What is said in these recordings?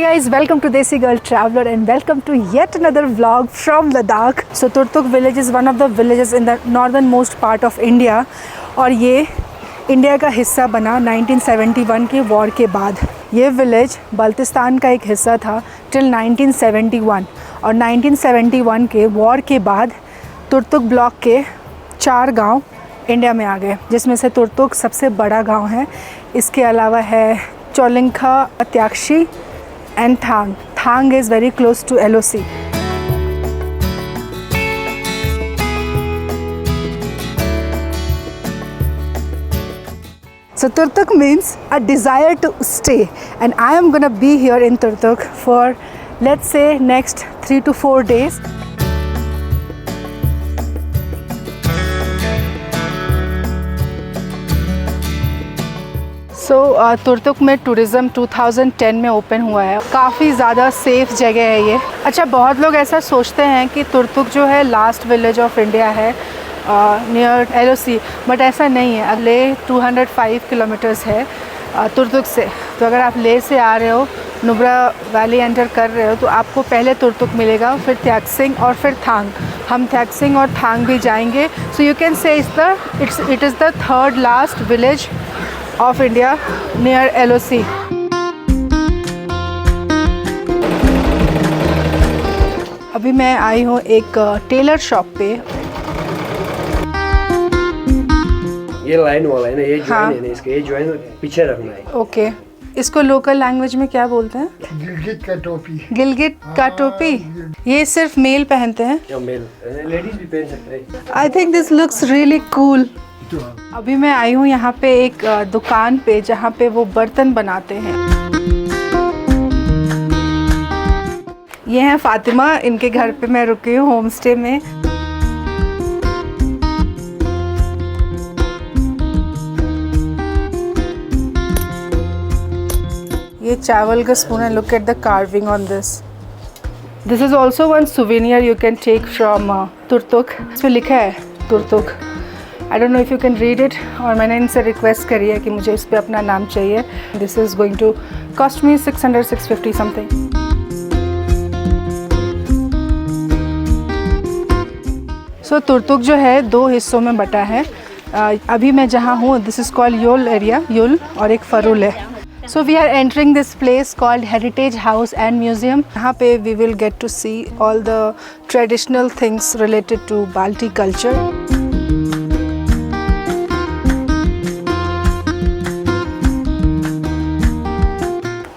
guys, welcome to Desi Girl Traveler and welcome to yet another vlog from Ladakh. So Turtuk village is one of the villages in the northernmost part of India और ये India का हिस्सा बना 1971 के war के बाद। ये village Baltistan का एक हिस्सा था टिल 1971 और 1971 के वॉर के बाद तुर्तुक ब्लॉक के 4 गांव इंडिया में आ गए, जिसमें से तुर्तुक सबसे बड़ा गांव है। इसके अलावा है चौलिंखा, त्याक्षी and Thang. Thang is very close to LOC. So Turtuk means a desire to stay, and I am gonna be here in Turtuk for, let's say, next 3 to 4 days. Turtuk में टूरिज़्म 2010 में ओपन हुआ है। काफ़ी ज़्यादा safe जगह है ये। अच्छा, बहुत लोग ऐसा सोचते हैं कि तुर्तुक जो है लास्ट विलेज ऑफ इंडिया है नियर LOC, बट ऐसा नहीं है। लेह 205 किलोमीटर्स है तुर्तुक से। तो अगर आप लेह से आ रहे हो, नुब्रा वैली एंटर कर रहे हो, तो आपको पहले तुर्तुक मिलेगा, फिर त्याक्सिंग और फिर थांग। हम त्याक्सिंग और थांग भी जाएंगे। So you can say it is the third last village of India near LOC। अभी मैं आई हूँ एक टेलर शॉप पे। ये लाइन वाला है ना, ये जॉइन है ना, इसके ये जॉइन पीछे रखना है। ओके, इसको लोकल लैंग्वेज में क्या बोलते हैं? गिलगित का टोपी। गिलगित का टोपी। ये सिर्फ मेल पहनते हैं या मेल, लेडीज भी पहन सकते हैं। I think this looks really cool. अभी मैं आई हूँ यहाँ पे एक दुकान पे जहाँ पे वो बर्तन बनाते हैं। ये है फातिमा, इनके घर पे मैं रुकी हूँ होम स्टे में। ये चावल का स्पून है। Look at the carving on this. This is also one souvenir you can take from Turtuk. इस पर लिखा है Turtuk. I don't know if you can read it, और मैंने इनसे रिक्वेस्ट करी है कि मुझे इस पर अपना नाम चाहिए। This is going to cost me 650 something. So Turtuk जो है 2 हिस्सों में बटा है। अभी मैं जहाँ हूँ, this is called you'll area, you'll, और एक फरुल है। So we are entering this place called Heritage House and Museum. यहाँ पे we will get to see all the traditional things related to Balti culture.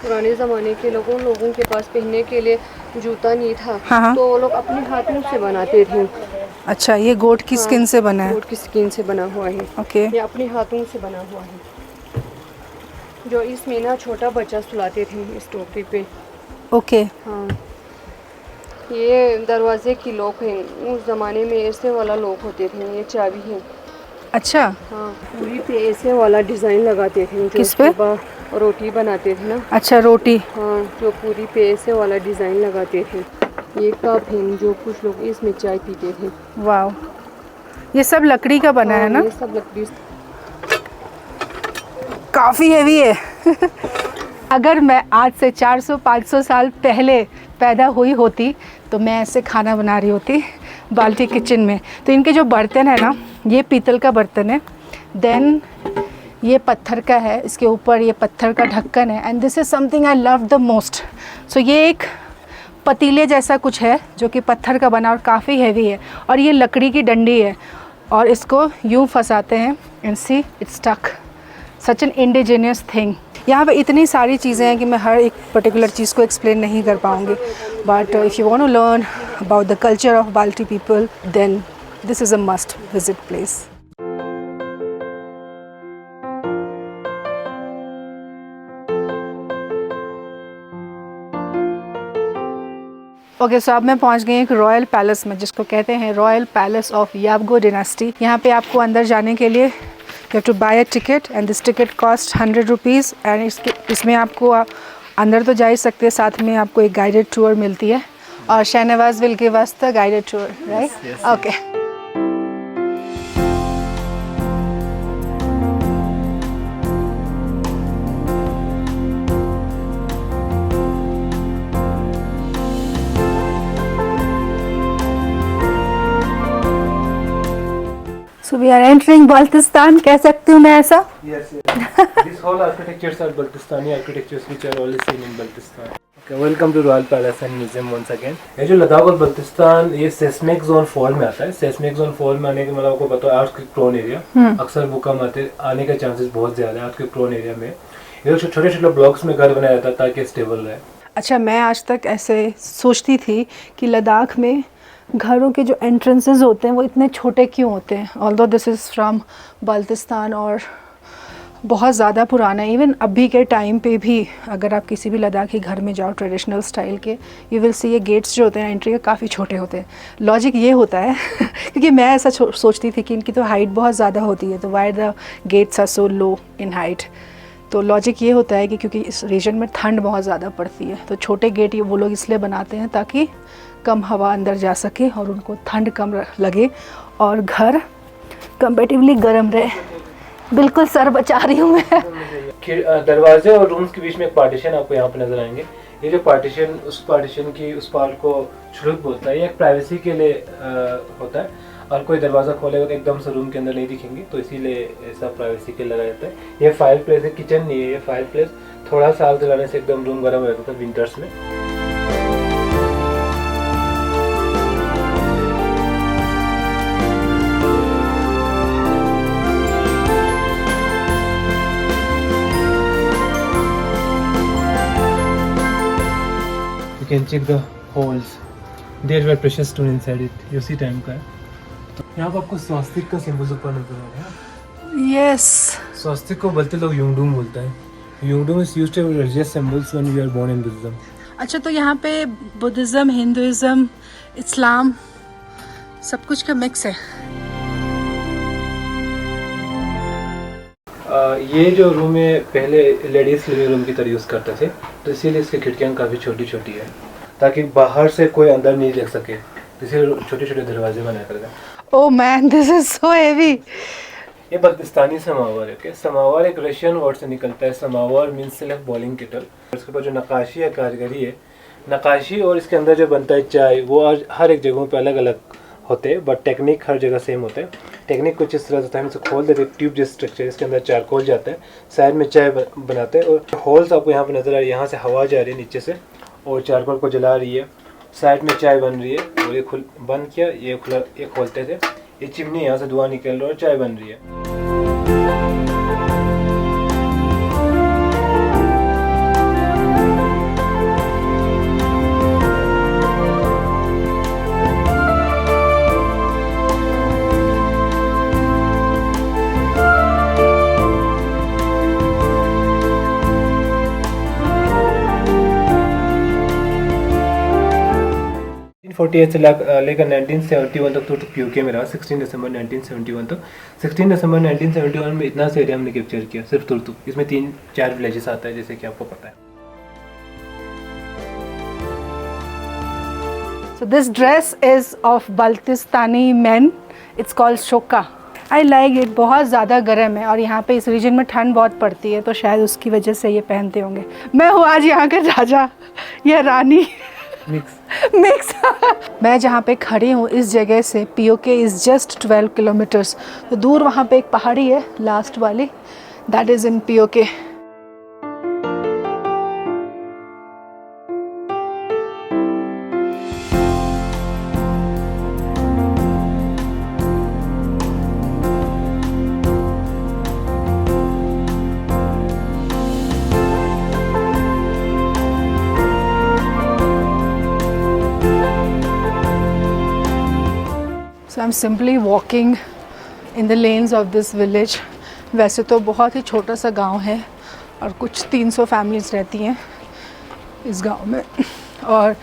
पुराने ज़माने के लोगों के पास पहनने के लिए जूता नहीं था। हाँ। तो वो लोग अपने हाथों से बनाते थे। अच्छा, ये गोट की स्किन से बना है? गोट की स्किन से बना हुआ है। ओके। ये अपने हाथों से बना हुआ है। जो इसमें ना छोटा बच्चा सुलाते थे इस टोकरी पे। ओके। हाँ, ये दरवाजे की लॉक है। उस ज़माने में ऐसे वाला लॉक होते थे। ये चाबी है। अच्छा। हाँ, पूरी पे ऐसे वाला डिज़ाइन लगाते थे। किस पे? रोटी बनाते थे ना। अच्छा, रोटी। हाँ, जो पूरी पे ऐसे वाला डिज़ाइन लगाते थे। ये कप है जो कुछ लोग इसमें चाय पीते थे। वाव, ये सब लकड़ी का बना है ना? ये सब लकड़ी। काफ़ी हैवी है। अगर मैं आज से 400-500 साल पहले पैदा हुई होती तो मैं ऐसे खाना बना रही होती बाल्टी किचन में। तो इनके जो बर्तन है ना, ये पीतल का बर्तन है, देन ये पत्थर का है, इसके ऊपर ये पत्थर का ढक्कन है, and this is something I love the most. So ये एक पतीले जैसा कुछ है जो कि पत्थर का बना और काफ़ी हैवी है, और ये लकड़ी की डंडी है और इसको यूँ फंसाते हैं and see it's stuck. Such an indigenous thing. यहाँ पे इतनी सारी चीज़ें हैं कि मैं हर एक पर्टिकुलर चीज़ को एक्सप्लेन नहीं कर पाऊँगी, but if you want to learn about the culture of Balti people then this is a must visit place. Okay, so अब मैं पहुंच गई एक रॉयल पैलेस में, जिसको कहते हैं royal palace of Yabgo dynasty. यहाँ पे आपको अंदर जाने के लिए you have to buy a ticket, and this ticket cost 100 rupees, and इसमें आपको अंदर तो जा ही सकते हैं, साथ में आपको एक गाइडेड टूर मिलती है, और Shahnawaz will give us the guided tour, right? Okay. We are entering Baltistan, कह सकती हूँ मैं ऐसा। Yes, yes. These whole architectures are Baltistani architectures which are always seen in Baltistan. Okay, welcome to Royal Palace and Museum once again. ये जो लद्दाख और बल्तिस्तान ये seismic zone 4 में आता है। सेस्मिक जोन 4 में आने के मतलब आपको पता है अर्थक्वेक प्रोन एरिया, अक्सर भूकंप आने के चांसेस बहुत ज़्यादा है अर्थक्वेक प्रोन एरिया में। ये छोटे छोटे ब्लॉक्स में घर बनाया जाता है ताकि स्टेबल रहे। अच्छा, मैं आज तक ऐसे सोचती थी कि लद्दाख में घरों के जो एंट्रेंसेस होते हैं वो इतने छोटे क्यों होते हैं। Although this is from Baltistan और बहुत ज़्यादा पुराना है। इवन अभी के टाइम पे भी अगर आप किसी भी लद्दाखी घर में जाओ ट्रेडिशनल स्टाइल के, यू विल सी ये गेट्स जो होते हैं एंट्री के काफ़ी छोटे होते हैं। लॉजिक ये होता है क्योंकि मैं ऐसा सोचती थी कि इनकी तो हाइट बहुत ज़्यादा होती है, तो why the gates are so low in height. तो लॉजिक ये होता है कि क्योंकि इस रीजन में ठंड बहुत ज़्यादा पड़ती है, तो छोटे गेट ये वो लोग इसलिए बनाते हैं ताकि कम हवा अंदर जा सके और उनको ठंड कम लगे और घर कंपेटिवली गर्म रहे। बिल्कुल सर बचा रही हूँ मैं। दरवाजे और रूम्स के बीच में एक पार्टीशन आपको यहाँ पे नजर आएंगे। ये जो पार्टीशन उस पार्टीशन की उस पार को छुड़क बोलता है। ये एक प्राइवेसी के लिए होता है और कोई दरवाज़ा खोलेगा तो एकदम से रूम के अंदर नहीं दिखेंगे, तो इसीलिए ऐसा प्राइवेसी के लगाया जाता है। ये फायर प्लेस है, किचन नहीं है। ये फायर प्लेस थोड़ा सा आग जलाने से एकदम रूम गर्म रहता था विंटर्स में। You can check the holes. There were precious stone inside it. You see time का है। यहाँ पर आपको स्वास्तिक का सिंबल ऊपर नजर आ रहा है। यस, स्वास्तिक को बोलते लोग युंगडुंग बोलता है। Yungdung is used as religious symbols when we are born in Buddhism. अच्छा, तो यहाँ पे बुद्धिज़्म, हिंदुइज़्म, इस्लाम सब कुछ का मिक्स है। ये जो रूम है पहले लेडीज लिविंग रूम की तरह यूज़ करते थे, तो इसीलिए इसकी खिड़कियाँ काफ़ी छोटी छोटी है ताकि बाहर से कोई अंदर नहीं देख सके, इसीलिए छोटे छोटे दरवाजे बनाया करते हैं। Oh man, this is so heavy. ये बल्तिस्तानी समावर है। समावर एक रशियन वर्ड से निकलता है। समावर मीन्स सेल्फ बॉइलिंग केटल। इसके ऊपर जो नक्काशी है, कारीगरी है, नक्काशी और इसके अंदर जो बनता है चाय, वो हर एक जगहों पे अलग अलग होते हैं, बट टेक्निक हर जगह सेम होता है। टेक्निक कुछ इस तरह से हम इसे खोल देते हैं, ट्यूब जैसे स्ट्रक्चर, इसके अंदर चारकोल जाता है, साइड में चाय बनाते हैं और होल्स आपको यहाँ पे नजर आ रही है। यहाँ से हवा जा रही है नीचे से और चारकोल को जला रही है, साइड में चाय बन रही है और ये बंद किया, ये खुला, ये खोलते थे, ये चिमनी, यहाँ से धुआं निकल रहा है और चाय बन रही है। से लेकर 1971 तक तो पीओके में रहा। 16 दिसंबर 1971 तक। 16 दिसंबर 1971 में इतना से एरिया हमने कैप्चर किया, सिर्फ तुर्तुक। इसमें 3-4 विलेजेस आता है जैसे कि आपको पता है। So this dress is of Baltistani men. It's called shoka. I like it. बहुत ज़्यादा गर्म है और यहाँ पे इस रीजन में ठंड बहुत पड़ती है, तो शायद उसकी वजह से ये पहनते होंगे। मैं हूँ आज यहाँ के राजा या रानी, मिक्स। मैं जहाँ पे खड़ी हूँ इस जगह से पीओके इज़ जस्ट 12 किलोमीटर्स। तो दूर वहाँ पे एक पहाड़ी है लास्ट वाली, that is in PoK. So I'm simply walking in the lanes of this village. वैसे तो बहुत ही छोटा सा गांव है और कुछ 300 फैमिलीज रहती हैं इस गांव में, और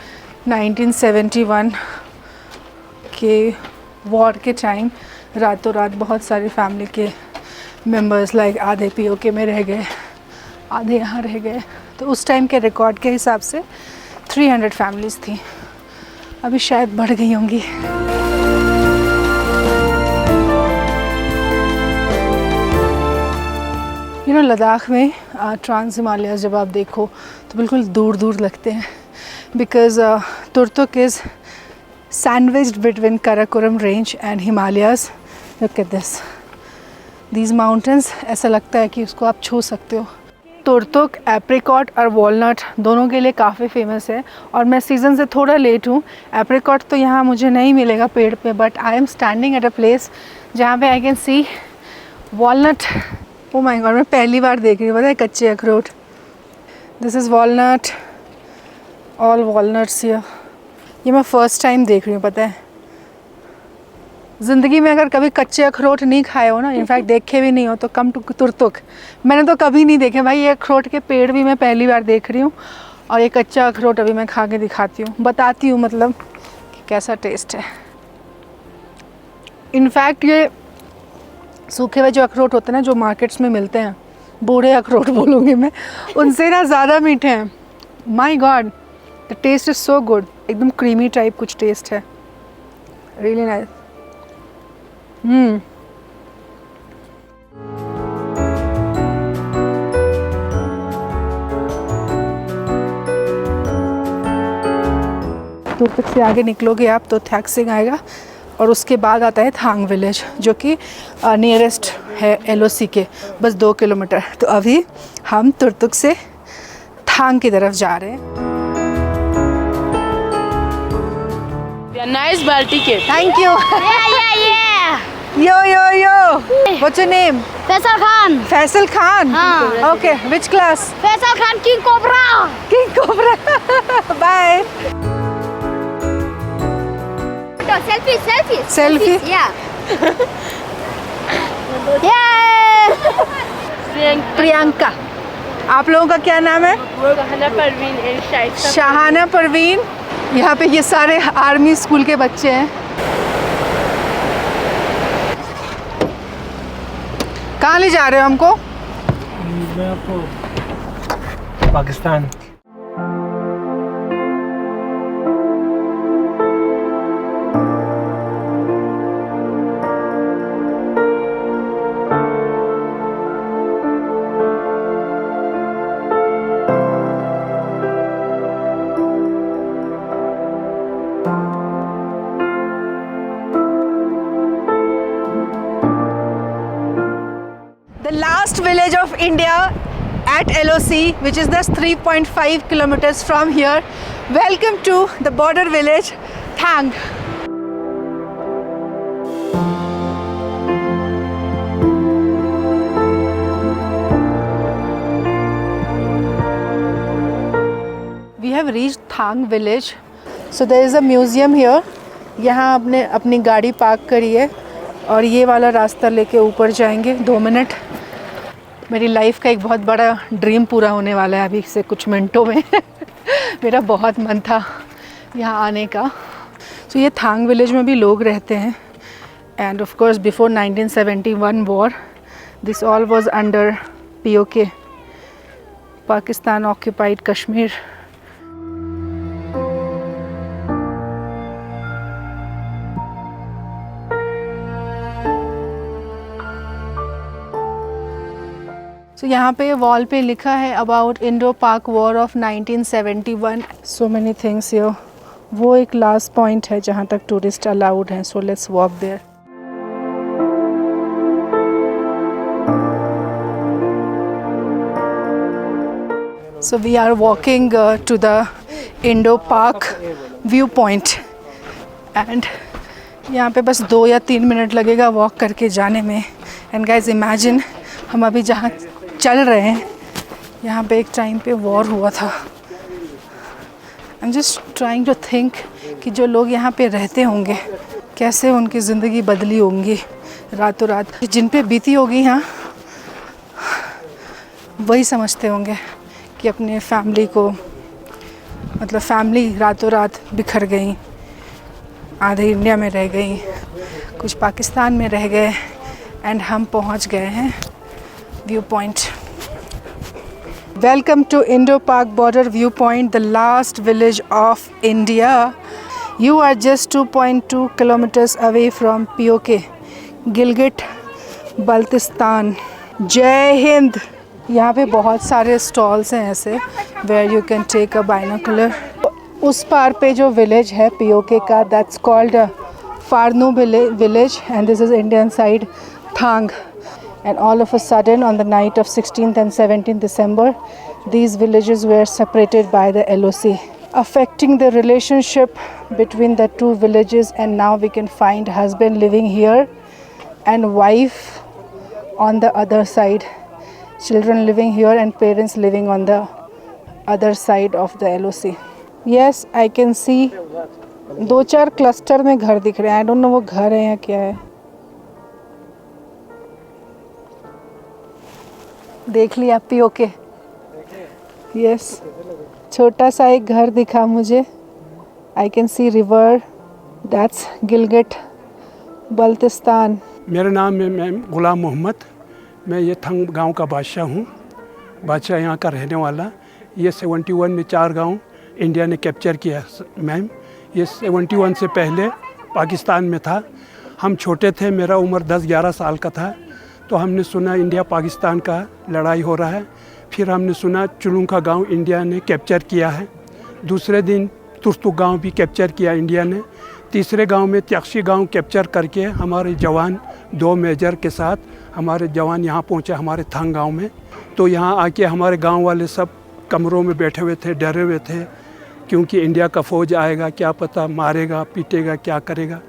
1971 के वॉर के टाइम रातों रात बहुत सारे फैमिली के मेंबर्स लाइक आधे पीओके में रह गए, आधे यहाँ रह गए। तो उस टाइम के रिकॉर्ड के हिसाब से 300 फैमिलीज थी, अभी शायद बढ़ गई होंगी। लद्दाख में ट्रांस हिमालयाज़ जब आप देखो तो बिल्कुल दूर दूर लगते हैं, because Turtuk is sandwiched between Karakoram range and Himalayas. Look at this, these mountains, ऐसा लगता है कि उसको आप छू सकते हो। तुर्तुक एप्रिकॉट और वॉलनट दोनों के लिए काफ़ी फेमस है और मैं सीज़न से थोड़ा लेट हूँ। एप्रिकॉट तो यहाँ मुझे नहीं मिलेगा पेड़ पे, but I am standing at a place जहाँ पे आई can C walnut. O my God, मैं पहली बार देख रही हूँ, पता है, कच्चे अखरोट। This is walnut, all walnuts here. ये मैं फ़र्स्ट टाइम देख रही हूँ, पता है। ज़िंदगी में अगर कभी कच्चे अखरोट नहीं खाए हो ना, इनफैक्ट देखे भी नहीं हो, तो कम टू तुर्तुक। मैंने तो कभी नहीं देखे भाई, ये अखरोट के पेड़ भी मैं पहली बार देख रही हूँ और ये कच्चा अखरोट अभी मैं खा के दिखाती हूँ, बताती हूँ मतलब कि कैसा टेस्ट है। इनफैक्ट ये सूखे हुए जो अखरोट होते हैं ना, जो मार्केट्स में मिलते हैं, बूढ़े अखरोट बोलूँगी मैं, उनसे ना ज़्यादा मीठे हैं। My god, the taste is so good, एकदम क्रीमी टाइप कुछ टेस्ट है, रियली नाइस। तुर्तुक से आगे निकलोगे आप तो थैक्सिंग आएगा और उसके बाद आता है थांग विलेज, जो कि नियरेस्ट है LOC के, बस 2 किलोमीटर। तो अभी हम तुर्तुक से थांग की तरफ जा रहे हैं। Nice ball ticket. Thank you. Yeah. Yo, yo, yo. What's your name? Faisal Khan. Faisal Khan. हाँ. Okay, which class? Faisal Khan King Cobra. King Cobra. Bye. Selfie. Selfie? Yeah. Yeah. Priyanka. आप लोगों का क्या नाम है? शहाना परवीन and शाइस्ता। शाहाना परवीन। यहाँ पे ये सारे आर्मी स्कूल के बच्चे हैं। कहाँ ले जा रहे हो हमको? मैं आपको Pakistan. The last village of India at LOC, which is just 3.5 kilometers from here. Welcome to the border village, Thang. We have reached Thang village. So there is a museum here. यहाँ आपने अपनी गाड़ी पार्क करी है और ये वाला रास्ता लेके ऊपर जाएंगे। 2 मिनट। मेरी लाइफ का एक बहुत बड़ा ड्रीम पूरा होने वाला है अभी से कुछ मिनटों में। मेरा बहुत मन था यहाँ आने का। तो ये थांग विलेज में भी लोग रहते हैं end of course before 1971 war this all was under POK, Pakistan occupied Kashmir. तो यहाँ पे वॉल पे लिखा है अबाउट इंडो पाक war of 1971। So many things here. वो एक लास्ट पॉइंट है जहाँ तक टूरिस्ट अलाउड हैं, so let's walk there. So we are walking to the Indo Pak view point and यहाँ पे बस 2 या 3 मिनट लगेगा वॉक करके जाने में। एंड गाइज इमेजिन, हम अभी जहाँ चल रहे हैं यहाँ पे एक टाइम पे वॉर हुआ था। I am just trying to think कि जो लोग यहाँ पे रहते होंगे कैसे उनकी ज़िंदगी बदली होंगी रातों रात। जिन पे बीती होगी यहाँ वही समझते होंगे कि अपने फैमिली को, मतलब फैमिली रातों रात बिखर गई। आधे इंडिया में रह गई, कुछ पाकिस्तान में रह गए एंड हम पहुँच गए हैं view point. Welcome to Indo Pak border view point, the last village of India. You are just 2.2 kilometres away from POK, Gilgit Baltistan. Jai Hind. यहाँ पे बहुत सारे स्टॉल्स हैं ऐसे where you can take a binocular. उस पार पे जो विलेज है POK का, that's called Farnu village, and this is Indian side, Thang. And all of a sudden, on the night of 16th and 17th December, these villages were separated by the LOC, affecting the relationship between the two villages. And now we can find husband living here and wife on the other side, children living here and parents living on the other side of the LOC. Yes, I can see 2-4 cluster में घर दिख रहे हैं. I don't know वो घर है या क्या है. देख लिया पियो के. यस, छोटा सा एक घर दिखा मुझे. आई can C river. That's Gilgit Baltistan. मेरा नाम है मैम गुलाम मोहम्मद. मैं ये थंग गांव का बादशाह हूँ. बादशाह यहाँ का रहने वाला. ये 71 में 4 गांव इंडिया ने कैप्चर किया मैम. ये 71 से पहले पाकिस्तान में था. हम छोटे थे, मेरा उम्र 10-11 साल का था. तो हमने सुना इंडिया पाकिस्तान का लड़ाई हो रहा है. फिर हमने सुना चुलुंका गांव इंडिया ने कैप्चर किया है. दूसरे दिन तुर्तुक गांव भी कैप्चर किया इंडिया ने. तीसरे गांव में त्याक्षी गांव कैप्चर करके हमारे जवान 2 मेजर के साथ हमारे जवान यहाँ पहुँचे हमारे थंग गांव में. तो यहाँ आके हमारे गांव वाले सब कमरों में बैठे हुए थे, डरे हुए थे, क्योंकि इंडिया का फ़ौज आएगा, क्या पता मारेगा, पीटेगा, क्या करेगा.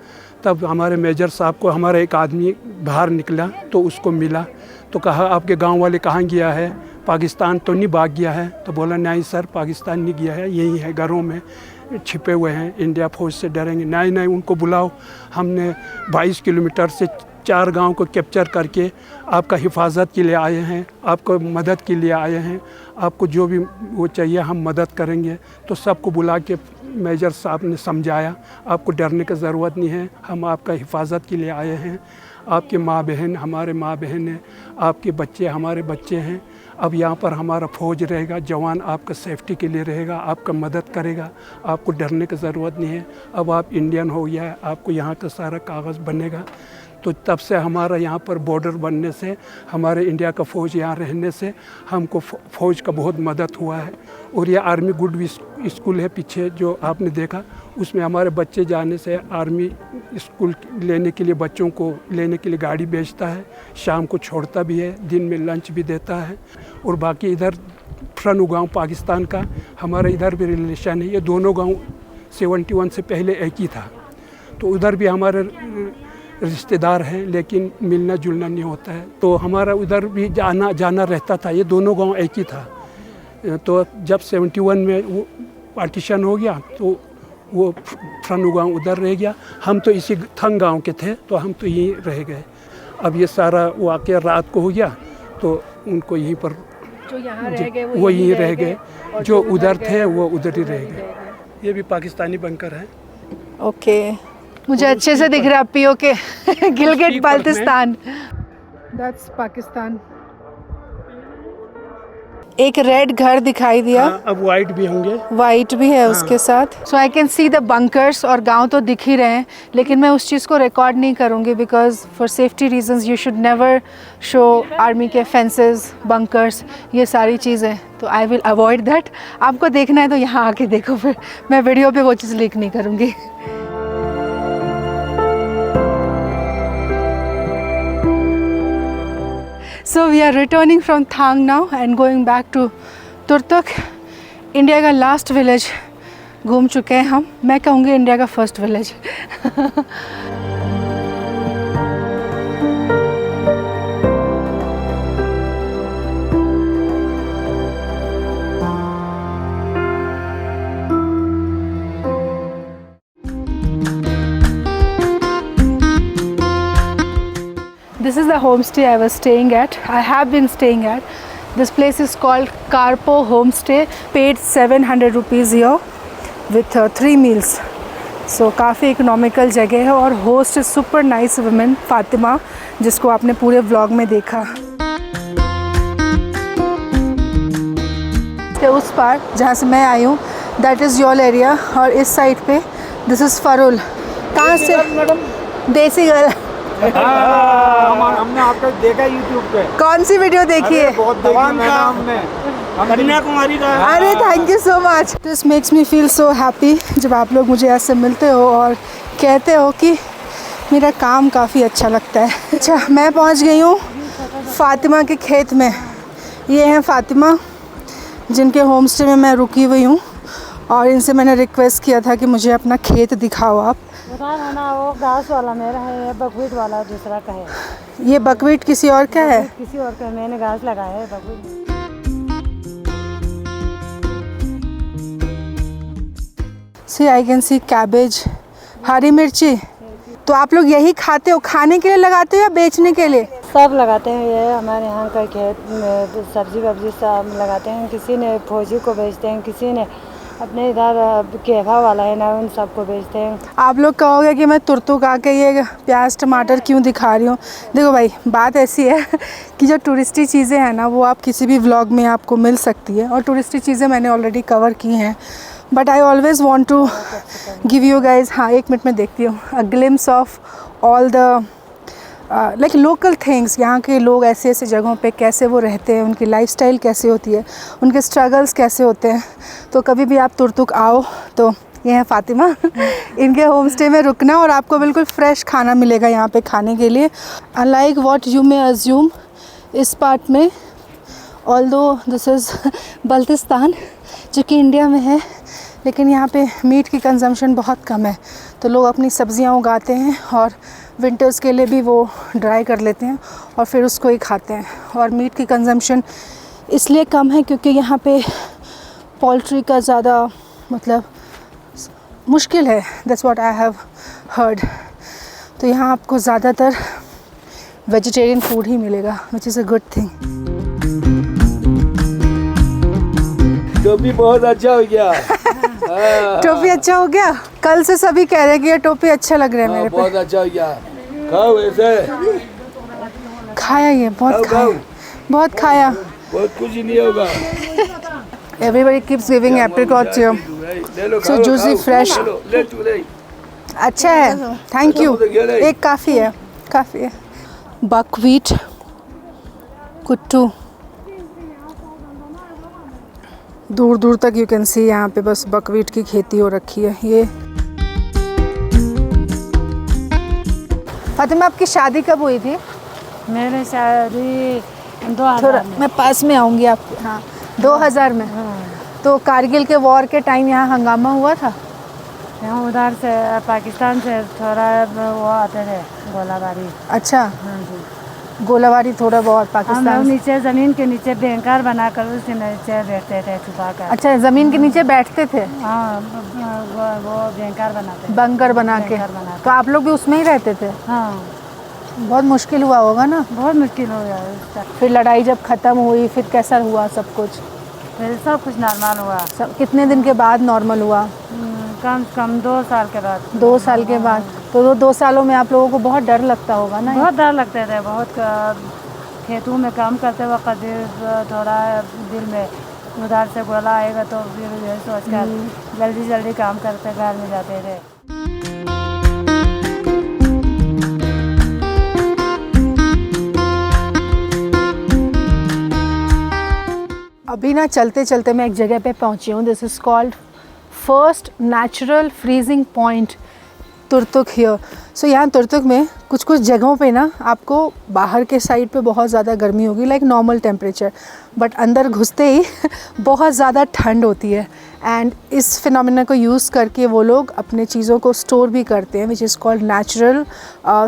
तब हमारे मेजर साहब को हमारा एक आदमी बाहर निकला तो उसको मिला. तो कहा आपके गांव वाले कहाँ गया है, पाकिस्तान तो नहीं भाग गया है. तो बोला नहीं सर, पाकिस्तान नहीं गया है, यही है घरों में छिपे हुए हैं, इंडिया फ़ौज से डरेंगे. नहीं उनको बुलाओ. हमने 22 किलोमीटर से 4 गांव को कैप्चर करके आपका हिफाजत के लिए आए हैं, आपको मदद के लिए आए हैं. आपको जो भी वो चाहिए हम मदद करेंगे. तो सबको बुला के मेजर साहब ने समझाया आपको डरने की ज़रूरत नहीं है, हम आपका हिफाजत के लिए आए हैं. आपके माँ बहन हमारे माँ बहन हैं, आपके बच्चे हमारे बच्चे हैं. अब यहाँ पर हमारा फ़ौज रहेगा, जवान आपका सेफ्टी के लिए रहेगा, आपका मदद करेगा. आपको डरने की ज़रूरत नहीं है. अब आप इंडियन हो गया है, आपको यहाँ का सारा कागज़ बनेगा. तो तब से हमारा यहाँ पर बॉर्डर बनने से, हमारे इंडिया का फ़ौज यहाँ रहने से हमको फ़ौज का बहुत मदद हुआ है. और ये आर्मी गुड स्कूल है पीछे जो आपने देखा, उसमें हमारे बच्चे जाने से आर्मी स्कूल लेने के लिए, बच्चों को लेने के लिए गाड़ी भेजता है. शाम को छोड़ता भी है, दिन में लंच भी देता है. और बाकी इधर फ्रनु गाँव पाकिस्तान का हमारे इधर भी रिलेशन है. ये दोनों गाँव 71 से पहले एक ही था. तो उधर भी हमारे रिश्तेदार हैं, लेकिन मिलना जुलना नहीं होता है. तो हमारा उधर भी जाना रहता था. ये दोनों गांव एक ही था. तो जब 71 में वो पार्टीशन हो गया तो वो फ्रनु गांव उधर रह गया. हम तो इसी थंग गांव के थे, तो हम तो यहीं रह गए. अब ये सारा वाक़या रात को हो गया तो उनको यहीं पर जो यहाँ रह गए वो यहीं रह गए, जो उधर थे वो उधर ही रह गए. ये भी पाकिस्तानी बंकर है. ओके, मुझे अच्छे से दिख रहा है पियो के. गिलगिट बाल्टिस्तान, दैट्स पाकिस्तान. एक रेड घर दिखाई दिया. अब वाइट भी होंगे. वाइट भी है उसके साथ. So I can see the bunkers. और गांव तो दिख ही रहे हैं, लेकिन मैं उस चीज़ को रिकॉर्ड नहीं करूंगी because for safety reasons you should never show army के फेंसेस, बंकर्स, ये सारी चीज़ें. तो आई विल अवॉइड दैट. आपको देखना है तो यहाँ आके देखो, फिर मैं वीडियो पे वो चीज़ लीक नहीं करूँगी. So we are returning from Thang now and going back to Turtuk. India का लास्ट विलेज घूम चुके हैं हम. मैं कहूँगी इंडिया का first village. This is the homestay I was staying at. I have been staying at. This place is called Karpo Homestay. Paid 700 rupees here with 3 meals. So काफ़ी economical जगह है. और host is super nice women Fatima, जिसको आपने पूरे vlog में देखा. तो उस पार जहाँ से मैं आई हूँ, दैट इज़ योल एरिया. और इस साइड पे दिस इज़ फरुल. कहाँ से? देसी गर्ल. हमने आपका देखा यूट्यूब पे. कौन सी वीडियो देखी है? कन्याकुमारी का. अरे thank you so much. This makes me feel so happy जब आप लोग मुझे ऐसे मिलते हो और कहते हो कि मेरा काम काफ़ी अच्छा लगता है। अच्छा, मैं पहुंच गई हूँ फ़ातिमा के खेत में। ये हैं फ़ातिमा, जिनके होम स्टे में मैं रुकी हुई हूँ, और इनसे मैंने रिक्वेस्ट किया था कि मुझे अपना खेत दिखाओ आप। ना वो घास वाला मेरा है, ये बकवीट वाला दूसरा का है। ये बकवीट किसी और का है? किसी और का, मैंने घास लगाया है buckwheat. See I can see cabbage, हरी मिर्ची। तो आप लोग यही खाते हो, खाने के लिए लगाते हो या बेचने के लिए? सब लगाते हैं, ये हमारे यहाँ का खेत में सब्जी वब्जी सब लगाते हैं। किसी ने फौजी को बेचते हैं, किसी ने अपने इधर केफा वाला है ना, उन सबको बेचते हैं। आप लोग कहोगे कि मैं तुरतुक आके ये प्याज टमाटर क्यों दिखा रही हूँ। देखो भाई, बात ऐसी है कि जो टूरिस्टी चीज़ें हैं ना, वो आप किसी भी व्लॉग में आपको मिल सकती है, और टूरिस्टी चीज़ें मैंने ऑलरेडी कवर की हैं। But I always want to give you guys, हाँ 1 मिनट में देखती हूँ, a glimpse of all the like local things. यहाँ के लोग ऐसे ऐसे जगहों पे कैसे वो रहते हैं, उनकी लाइफस्टाइल कैसे होती है, उनके स्ट्रगल्स कैसे होते हैं। तो कभी भी आप तुरतुक आओ तो ये है फ़ातिमा, इनके होम स्टे में रुकना, और आपको बिल्कुल फ्रेश खाना मिलेगा यहाँ पे खाने के लिए। Unlike what you may assume, इस पार्ट में, ऑल्दो दिस इज़ बल्तिस्तान जो कि इंडिया में है, लेकिन यहाँ पे मीट की कंजम्पशन बहुत कम है। तो लोग अपनी सब्जियाँ उगाते हैं और विंटर्स के लिए भी वो ड्राई कर लेते हैं और फिर उसको ही खाते हैं। और मीट की कंजम्पशन इसलिए कम है क्योंकि यहाँ पे पोल्ट्री का ज़्यादा मतलब मुश्किल है, that's what I have heard. तो यहाँ आपको ज़्यादातर वेजिटेरियन फूड ही मिलेगा, which is a good thing. टोपी बहुत अच्छा हो गया। टोपी अच्छा हो गया? कल से सभी कह रहे हैं कि ये टोपी अच्छा लग रहा है मेरे पे। बहुत अच्छा हो गया। खाओ ऐसे। खाया ये बहुत खाया, बहुत खाया। बहुत कुछ नहीं होगा। Everybody keeps giving apricots here. So juicy, fresh. अच्छा है, थैंक यू। एक काफ़ी है, काफ़ी है। बकवीट, कुट्टू, दूर दूर तक यू कैन सी यहाँ पे बस बकवीट की खेती हो रखी है। ये फातिमा, आपकी शादी कब हुई थी? मेरी शादी 2000 थोड़ा में। मैं पास में आऊँगी आपके। हाँ, 2000 में। तो कारगिल के वॉर के टाइम यहाँ हंगामा हुआ था? यहाँ उधर से पाकिस्तान से थोड़ा वो आते थे गोलाबारी। अच्छा, हाँ जी। गोलाबारी थोड़ा बहुत हम पाकिस्तान लोग से। नीचे ज़मीन के नीचे बैंकर बनाकर उसके नीचे बैठते थे छुपा कर। अच्छा, ज़मीन के नीचे बैठते थे? हाँ, वो बैंकर बनाते। बंकर बना के। बंकर बना के। तो आप लोग भी उसमें ही रहते थे? हाँ, बहुत मुश्किल हुआ होगा ना? बहुत मुश्किल हो गया उसका। फिर लड़ाई जब ख़त्म हुई, फिर कैसा हुआ सब कुछ? फिर सब कुछ नॉर्मल हुआ। सब कितने दिन के बाद नॉर्मल हुआ? कम से कम 2 साल के बाद। 2 साल के बाद? तो 2 सालों में आप लोगों को बहुत डर लगता होगा ना? बहुत डर लगते थे, बहुत खेतों में काम करते वक्त थोड़ा दिल में उधर से गोला आएगा तो फिर ये सोच कर जल्दी जल्दी काम करते घर में जाते थे। अभी ना चलते चलते मैं एक जगह पे पहुंची हूँ। This is called first natural freezing point Turtuk here. So यहाँ तुरतुक में कुछ कुछ जगहों पे ना आपको बाहर के साइड पे बहुत ज़्यादा गर्मी होगी, लाइक नॉर्मल टेम्परेचर, बट अंदर घुसते ही बहुत ज़्यादा ठंड होती है। एंड इस फिनोमेना को यूज़ करके वो लोग अपने चीज़ों को स्टोर भी करते हैं, which is called natural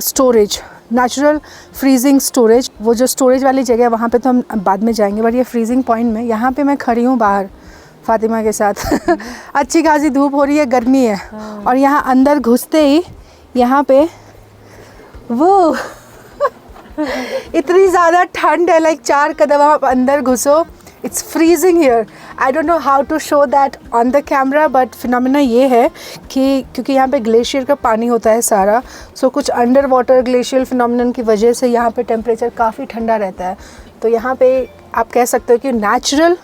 storage, natural freezing storage. वो जो स्टोरेज वाली जगह है वहाँ पे तो हम बाद में जाएंगे, बट ये फ्रीजिंग पॉइंट में यहाँ पे मैं खड़ी हूँ बाहर फ़ातिमा के साथ। अच्छी खासी धूप हो रही है, गर्मी है, और यहाँ अंदर घुसते ही यहाँ पे वो इतनी ज़्यादा ठंड है, लाइक 4 कदम आप अंदर घुसो, it's freezing here. I don't know how to show that on the camera, but phenomena ये है कि क्योंकि यहाँ पे ग्लेशियर का पानी होता है सारा, सो कुछ अंडर वाटर ग्लेशियल फिनोमेनन की वजह से यहाँ पे टेम्परेचर काफ़ी ठंडा रहता है। तो यहाँ पे आप कह सकते हो कि नेचुरल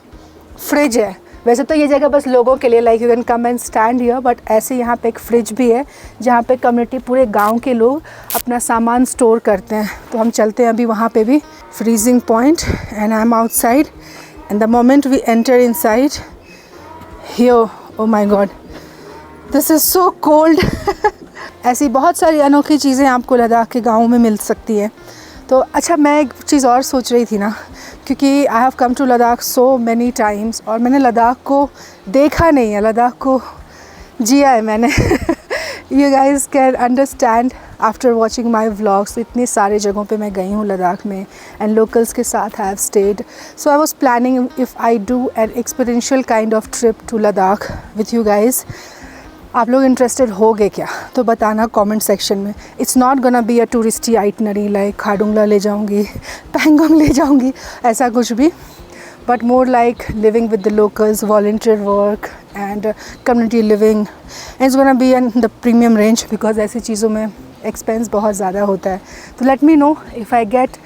फ्रिज है। वैसे तो ये जगह बस लोगों के लिए, like you can come and stand here, but ऐसे यहाँ पे एक फ्रिज भी है जहाँ पे कम्युनिटी, पूरे गांव के लोग अपना सामान स्टोर करते हैं। तो हम चलते हैं अभी वहाँ पे भी, freezing point, and I am outside, and the moment we enter inside here, oh my god, this is so cold. ऐसी बहुत सारी अनोखी चीज़ें आपको लद्दाख के गाँव में मिल सकती हैं। तो अच्छा, मैं एक चीज़ और सोच रही थी ना, क्योंकि I have come to Ladakh so many times और मैंने लद्दाख को देखा नहीं है, लद्दाख को जिया है मैंने। You guys can understand after watching my vlogs. इतनी सारे जगहों पे मैं गई हूँ लद्दाख में एंड लोकल्स के साथ I have stayed. So I was planning if I do an experiential kind of trip to Ladakh with you guys. आप लोग इंटरेस्टेड हो गए क्या तो बताना कमेंट सेक्शन में। It's not gonna be a touristy itinerary like Khardungla ले जाऊंगी, पैंगोंग ले जाऊंगी, ऐसा कुछ भी, but more like living with the locals, volunteer work and community living. It's gonna be in the premium range because ऐसी चीज़ों में एक्सपेंस बहुत ज़्यादा होता है। तो let me know if I get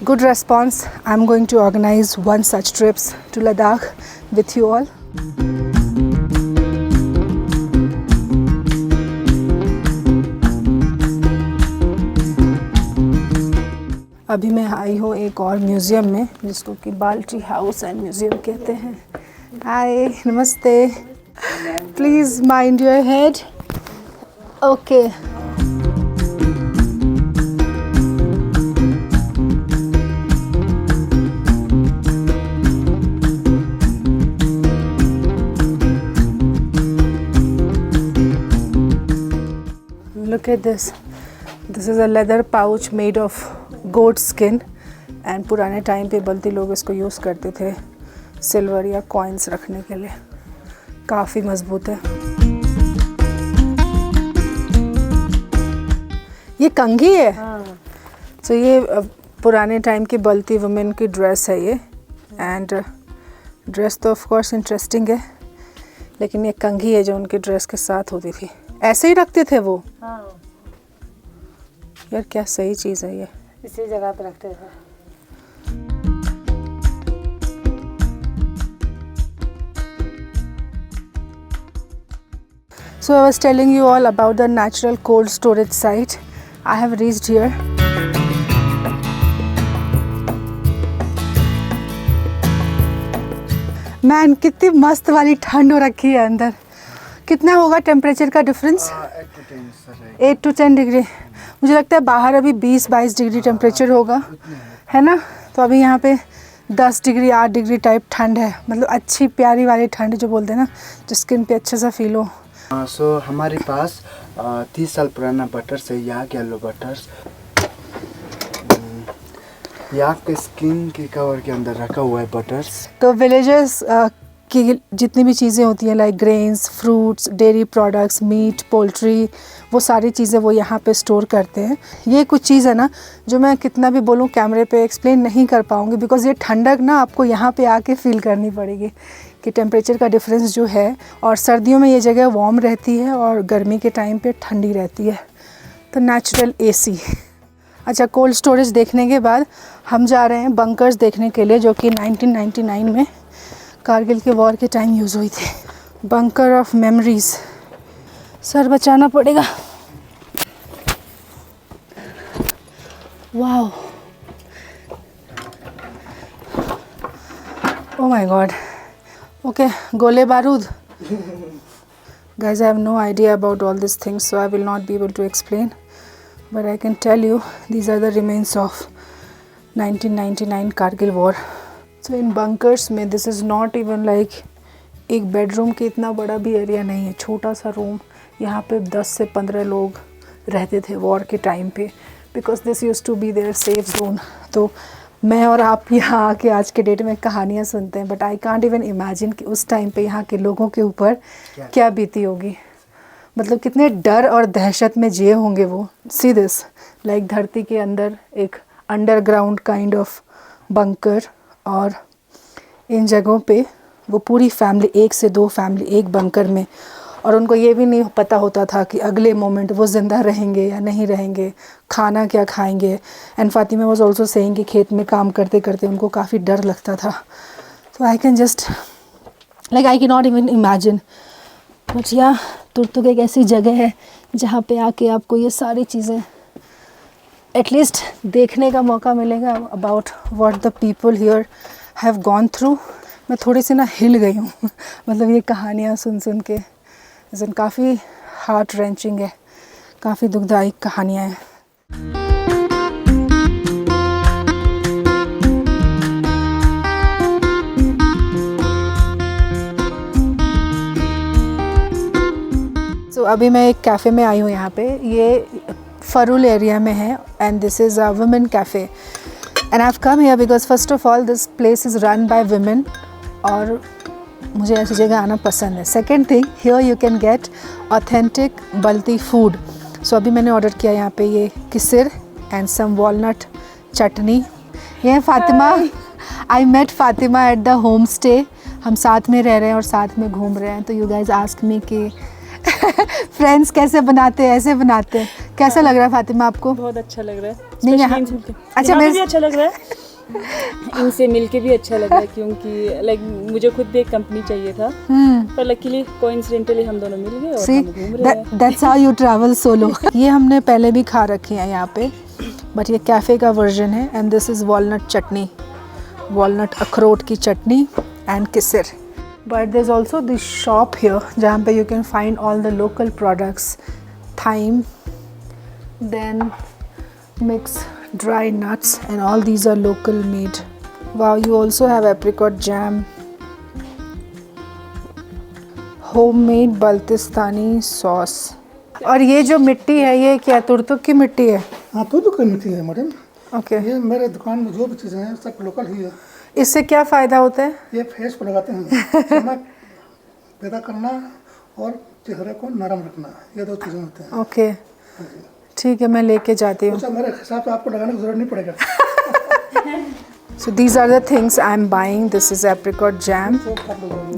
good response, I am going to organize one such trips to Ladakh with you all. अभी मैं आई हूँ एक और म्यूज़ियम में जिसको कि बाल्टी हाउस एंड म्यूज़ियम कहते हैं। हाय, नमस्ते। Please mind your head. Okay. Look at this. This is a leather pouch made of goat skin and पुराने टाइम पे बल्ती लोग इसको यूज़ करते थे सिल्वर या कॉइन्स रखने के लिए। काफ़ी मजबूत है। ये कंघी है। तो ये पुराने टाइम की बल्ती वुमेन की ड्रेस है ये, एंड ड्रेस तो ऑफ कोर्स इंटरेस्टिंग है, लेकिन ये कंघी है जो उनकी ड्रेस के साथ होती थी। ऐसे ही रखते थे वो। यार क्या सही चीज़ है ये, इसी जगह पर रखते थे। So I was telling you all about the natural cold storage site. I have reached here. Man कितनी मस्त वाली ठंड हो रखी है अंदर। कितना होगा टेम्परेचर का डिफरेंस? 8 to 10 degree. मुझे लगता है बाहर अभी 20-22 डिग्री टेम्परेचर होगा, है ना? तो अभी यहाँ पे 10 डिग्री 8 डिग्री टाइप ठंड है, मतलब अच्छी प्यारी वाली ठंड जो बोलते हैं ना, जो स्किन पे अच्छा सा फील हो। सो हमारे पास 30 साल पुराना बटर्स है, यहाँ के येलो बटर्स। यहाँ के स्किन के कवर के अंदर रखा हुआ है बटर्स। तो विलेजर्स की जितनी भी चीज़ें होती हैं like grains, fruits, dairy products, meat, poultry, वो सारी चीज़ें वो यहाँ पे स्टोर करते हैं। ये कुछ चीज़ है ना जो मैं कितना भी बोलूँ कैमरे पे एक्सप्लेन नहीं कर पाऊँगी, बिकॉज़ ये ठंडक ना आपको यहाँ पे आके फील करनी पड़ेगी कि टेम्परेचर का डिफरेंस जो है, और सर्दियों में ये जगह वार्म रहती है और गर्मी के टाइम पे ठंडी रहती है। तो नेचुरल AC। अच्छा, कोल्ड स्टोरेज देखने के बाद हम जा रहे हैं बंकर्स देखने के लिए, जो कि 1999 में कारगिल के वॉर के टाइम यूज़ हुई थी। Bunker of memories. सर बचाना पड़ेगा। Wow, oh my God. Okay, गोले बारूद। Guys, I have no idea about all these things, so I will not be able to explain. But I can tell you, these are the remains of 1999 Kargil war. So in bunkers में this is not even like एक bedroom के इतना बड़ा भी area नहीं है, छोटा सा रूम। यहाँ पे 10 से 15 लोग रहते थे वॉर के टाइम पे, because this use to be their safe zone. तो मैं और आप यहाँ आके आज के डेट में कहानियाँ सुनते हैं, but I can't even imagine कि उस टाइम पे यहाँ के लोगों के ऊपर क्या बीती होगी। मतलब कितने डर और दहशत में जिए होंगे वो। सी दिस, लाइक धरती के अंदर एक अंडरग्राउंड काइंड ऑफ बंकर, और इन जगहों पे वो पूरी फैमिली, 1 से 2 फैमिली एक बंकर में, और उनको ये भी नहीं पता होता था कि अगले मोमेंट वो ज़िंदा रहेंगे या नहीं रहेंगे, खाना क्या खाएंगे। And Fatima was also saying कि खेत में काम करते करते उनको काफ़ी डर लगता था। तो I can just like I can not even imagine. But या तुर्तुक एक ऐसी जगह है जहाँ पे आके आपको ये सारी चीज़ें एटलीस्ट देखने का मौका मिलेगा about what the people here have gone through. मैं थोड़ी सी ना हिल गई हूँ मतलब ये कहानियाँ सुन सुन के, काफ़ी हार्ट रेंचिंग है, काफ़ी दुखदायी कहानियाँ हैं। तो अभी मैं एक कैफ़े में आई हूँ यहाँ पे, ये फरुल एरिया में है and this is a women cafe and I have come here because first of all this place is run by women और मुझे ऐसी जगह आना पसंद है। Second thing, here you can get authentic Balti food. So अभी मैंने ऑर्डर किया यहाँ पे ये किसिर एंड सम वॉलनट चटनी। ये है Fatima, I met Fatima at the home stay. हम साथ में रह रहे हैं और साथ में घूम रहे हैं। तो यू गाइज आस्क मी कि फ्रेंड्स कैसे बनाते हैं, ऐसे बनाते हैं। कैसा लग रहा है फातिमा आपको? बहुत अच्छा लग रहा है। नहीं यहाँ अच्छा मैं भी अच्छा लग रहा है। इनसे मिलके भी अच्छा लग रहा है क्योंकि लाइक मुझे खुद भी एक कंपनी चाहिए था पर लकीली कोइंसिडेंटली हम दोनों मिल गए और हम घूम रहे हैं। That's how you travel solo. ये हमने पहले भी खा रखी है यहाँ पे बट ये कैफ़े का वर्जन है and this is walnut chutney, walnut अखरोट की चटनी and किसिर। But there's also this shop here जहाँ पे you can find all the local products, thyme, then mixed dry nuts and all these are local made. Wow, you also have apricot jam, homemade baltistani sauce. और ये जो मिट्टी है ये क्या तुर्तुक की मिट्टी है? हाँ तुर्तुक की मिट्टी है मैडम। ओके ये मेरे दुकान में जो भी चीज़ें हैं सब लोकल ही है। इससे क्या फ़ायदा होता है? ये फेस पर लगाते हैं, चमक पैदा करना और चेहरे को नरम रखना, ये दो चीज़ें होते हैं। ओके ठीक है, मैं लेके जाती हूँ। अच्छा मेरे हिसाब से आपको लगाने की ज़रूरत नहीं पड़ेगा। So these are the things I'm buying. This is apricot jam,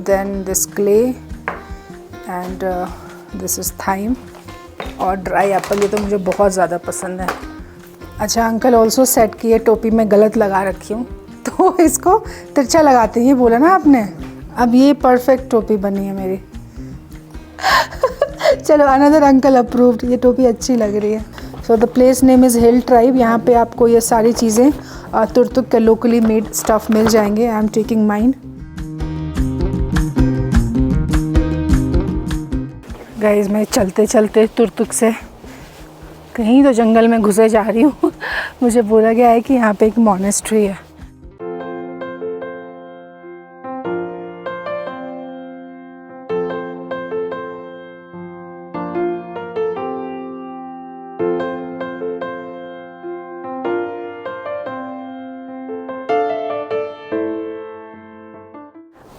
then this clay and this is thyme और ड्राई एप्पल। ये तो मुझे बहुत ज़्यादा पसंद है। अच्छा अंकल ऑल्सो सेट किए, टोपी में गलत लगा रखी हूँ तो इसको तिरछा लगाते हैं, बोला ना आपने। अब ये परफेक्ट टोपी बनी है मेरी। चलो अनदर अंकल अप्रूव्ड, ये टोपी अच्छी लग रही है। So the place name is hill tribe. यहाँ पे आपको ये सारी चीज़ें तुर्तुक के लोकली मेड स्टफ़ मिल जाएंगे। I am taking mine. Guys मैं चलते चलते तुर्तुक से कहीं तो जंगल में घुसे जा रही हूँ। मुझे बोला गया है कि यहाँ पे एक मॉनेस्ट्री है।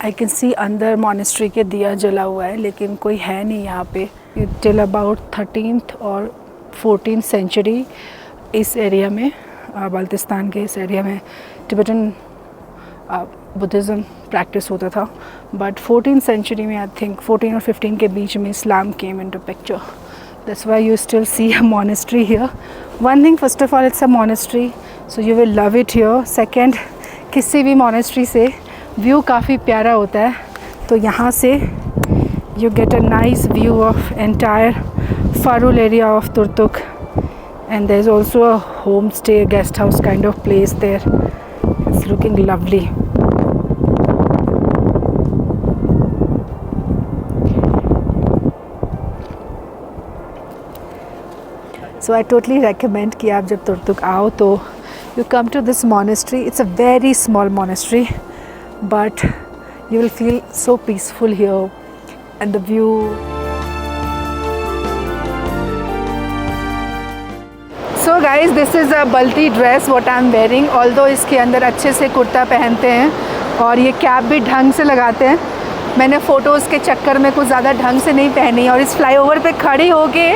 आई कैन सी अंदर मॉनेस्ट्री के दिया जला हुआ है लेकिन कोई है नहीं यहाँ पे। टिल अबाउट 13th और 14th सेंचुरी इस एरिया में, बाल्टिस्तान के इस एरिया में टिबेटन बुद्धिज़्म प्रैक्टिस होता था। बट 14th सेंचुरी में आई थिंक 14 और 15 के बीच में Islam came into picture. That's why you still see a monastery here. One thing, first of all it's a monastery so you will love it here. Second, किसी भी monastery से view काफ़ी प्यारा होता है। तो यहाँ से you get a nice view of entire Farul area of Turtuk and there is also a home stay guest house kind of place there. It's looking lovely. So I totally recommend कि आप जब तुर्तुक आओ तो you come to this monastery. It's a very small monastery but you will feel so peaceful here and the view. So guys, this is a balti dress what I am wearing. Although इसके अंदर अच्छे से कुर्ता पहनते हैं और ये cap भी ढंग से लगाते हैं। मैंने फ़ोटोज़ के चक्कर में कुछ ज़्यादा ढंग से नहीं पहनी और इस फ्लाईओवर पे खड़ी होके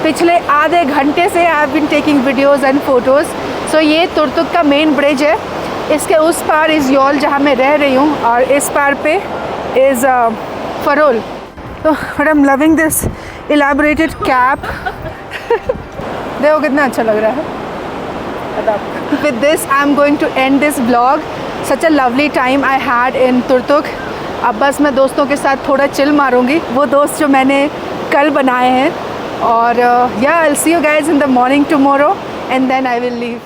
पिछले आधे घंटे से I have been taking videos and photos. So ये तुर्तुक का मेन ब्रिज है। इसके उस पार इज़ यॉल जहाँ मैं रह रही हूँ और इस पार पे इज़ फरुल। तो but I am loving this elaborated cap. देखो कितना अच्छा लग रहा है। With this I am going to end this blog. Such a lovely time I had in Turtuk. अब बस मैं दोस्तों के साथ थोड़ा चिल मारूंगी, वो दोस्त जो मैंने कल बनाए हैं। और या I will see you guys in the morning tomorrow and then I will leave.